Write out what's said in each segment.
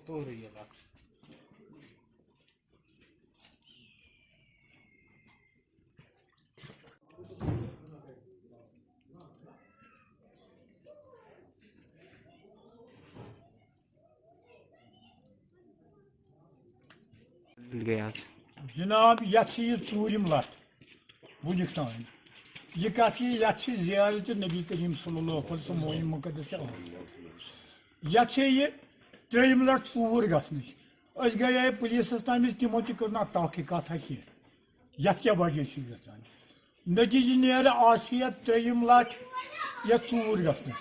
تو رہی ہے بات. جناب یہ ژوٗرِم لٹھ وُنیُک تام یہ کتھ یہ زیارت نبی کریم صلی اللہ علیہ وسلم موئم مقدس یہ ترٛیٚیِم لٹھ ژوٗر گژھنٕچ أسۍ گٔیے پُلیٖسَس تام تِمو تہِ کٔر نہٕ تحقیٖقاتہ کینٛہہ یتھ کیٛاہ وجہ چھُ گژھان نتیٖجہٕ نیرِ آز چھِ یتھ ترٛیٚیِم لٹھ یتھ ژوٗر گژھنٕچ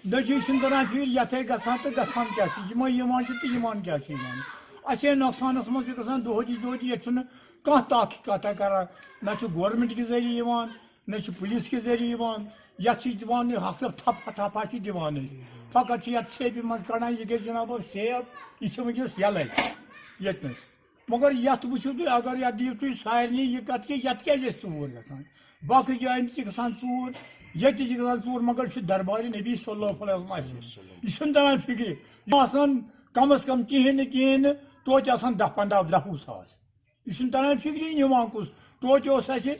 نتیٖجہٕ چھُنہٕ تران فِکرِ یتھے گژھان تہٕ گژھان کیٛاہ چھِ یِمے یِوان چھِ تہٕ یِوان کیٛاہ چھِ یِوان اَسے نۄقصانس منٛز چھُ گژھان دۄہے ییٚتہِ چھُنہٕ کانٛہہ تحقیٖقاتہ کران نہ چھُ گورمنٹ کہِ ذٔریعہٕ یِوان نہ چھُ پُلیٖس کہِ ذٔریعہٕ یِوان یتھ چھِ دِوان تھپھا چھِ دِوان أسۍ فقط چھِ یتھ سیفہِ منٛز کڑان یہِ گژھِ جناب سیف یہِ چھِ وٕنکیٚس یَلے ییٚتنس مگر یتھ وٕچھِو تُہۍ اگر یتھ دِیِو تُہۍ سارنٕے یہِ کتھ کہِ یتھ کیٛازِ ٲسۍ ژوٗر گژھان باقٕے جایَن تہِ چھِ گژھان ژوٗر ییٚتہِ تہِ چھِ گژھان ژوٗر مگر چھُ دربارِ نبی صلی اللہ علیہ وسلم اَسہِ یہِ چھُنہٕ تران فِکرِ یہِ آسان کم از کم کِہیٖنۍ نہٕ توتہِ آسان 10-15 ساس یہِ چھُنہٕ تران فِکری نِوان کُس توتہِ اوس اَسہِ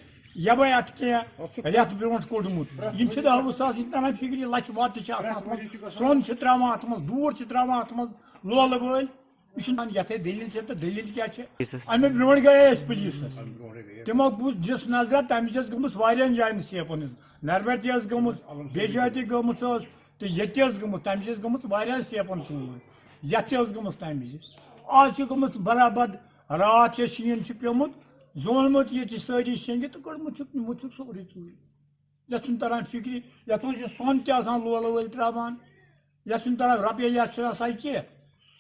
یَبے اَتھ کینٛہہ رٮ۪تھ برونٛٹھ کوٚڑمُت یِم چھِ 10 ساس یہِ تران فِکری لچھِ وَتہٕ چھِ آسان اَتھ منٛز سرٛوٚن چھِ ترٛاوان اَتھ منٛز دوٗر چھِ ترٛاوان اَتھ منٛز لولہٕ وٲلۍ یہِ چھُنہٕ یَتھے دٔلیٖل چھِ تہٕ دٔلیٖل کیٛاہ چھِ اَمہِ برونٛٹھ گٔیے أسۍ پُلیٖسَس تِمو دِژ نظر تَمِچ ٲس گٔمٕژ واریاہن جایَن سیفَن ہٕنٛز نَربَر تہِ ٲس گٔمٕژ بیٚیہِ جایہِ تہِ گٔمٕژ ٲس تہٕ ییٚتہِ تہِ ٲس گٔمٕژ تَمِچ ٲس گٔمٕژ واریاہن سیفَن ژوٗر یَتھ تہِ ٲس گٔمٕژ تَمِچ آز چھِ گٔمٕژ برابر راتھ چھِ شیٖن چھُ پیوٚمُت زونمُت ییٚتہِ سٲری شیٚنگہِ تہٕ کوٚڑمُت چھُکھ نِمُت چھُکھ سورُے ژوٗرِ یَتھ چھُنہٕ تران فِکرِ یَتھ منٛز چھُ سۄن تہِ آسان لولہٕ وٲلۍ ترٛاوان یَتھ چھُنہٕ تران رۄپیہِ یَتھ چھِ آسان کینٛہہ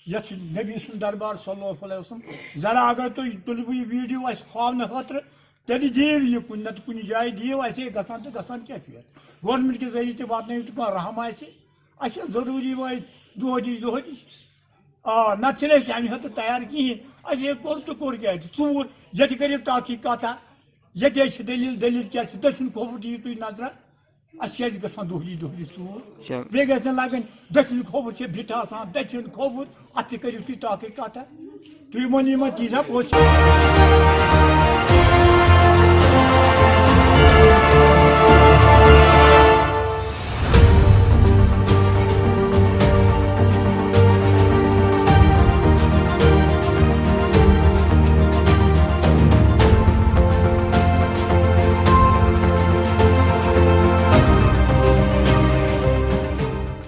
یَتھ چھُ نبی سُنٛد دربار صلی اللہ علیہ وسلم ذرا اگر تُہۍ تُلوٕ یہِ ویٖڈیو اَسہِ ہاونہٕ خٲطرٕ تیٚلہِ دِیِو یہِ کُنہِ نتہٕ کُنہِ جایہِ دِیِو اَسے گژھان تہٕ گژھان کیٛاہ چھُ یَتھ گورمنٹ کہِ ذٔریعہٕ تہِ واتنٲیِو تہٕ کانٛہہ رحم آسہِ اَسہِ چھِ ضروٗری وۄنۍ دۄہدِش نتہٕ چھِنہٕ أسۍ اَمہِ خٲطرٕ تیار کِہیٖنۍ اَسے کوٚر تہٕ کوٚر کیٛازِ ژوٗر ییٚتہِ کٔرِو تحقیٖقاتہ ییٚتہِ حظ چھِ دٔلیٖل کیٛاہ چھِ دٔچھُن کھووُر دِیِو تُہۍ نظرا اَسہِ کیٛازِ گژھان دۄہدِش ژوٗر بیٚیہِ گژھِ نہٕ لگٕنۍ دٔچھُن کھووُر چھِ بِٹھ آسان دٔچھُن کھووُر اَتھ تہِ کٔرِو تُہۍ تحقیٖقاتہ تُہۍ ؤنِو یِمن تیٖژاہ پوٚز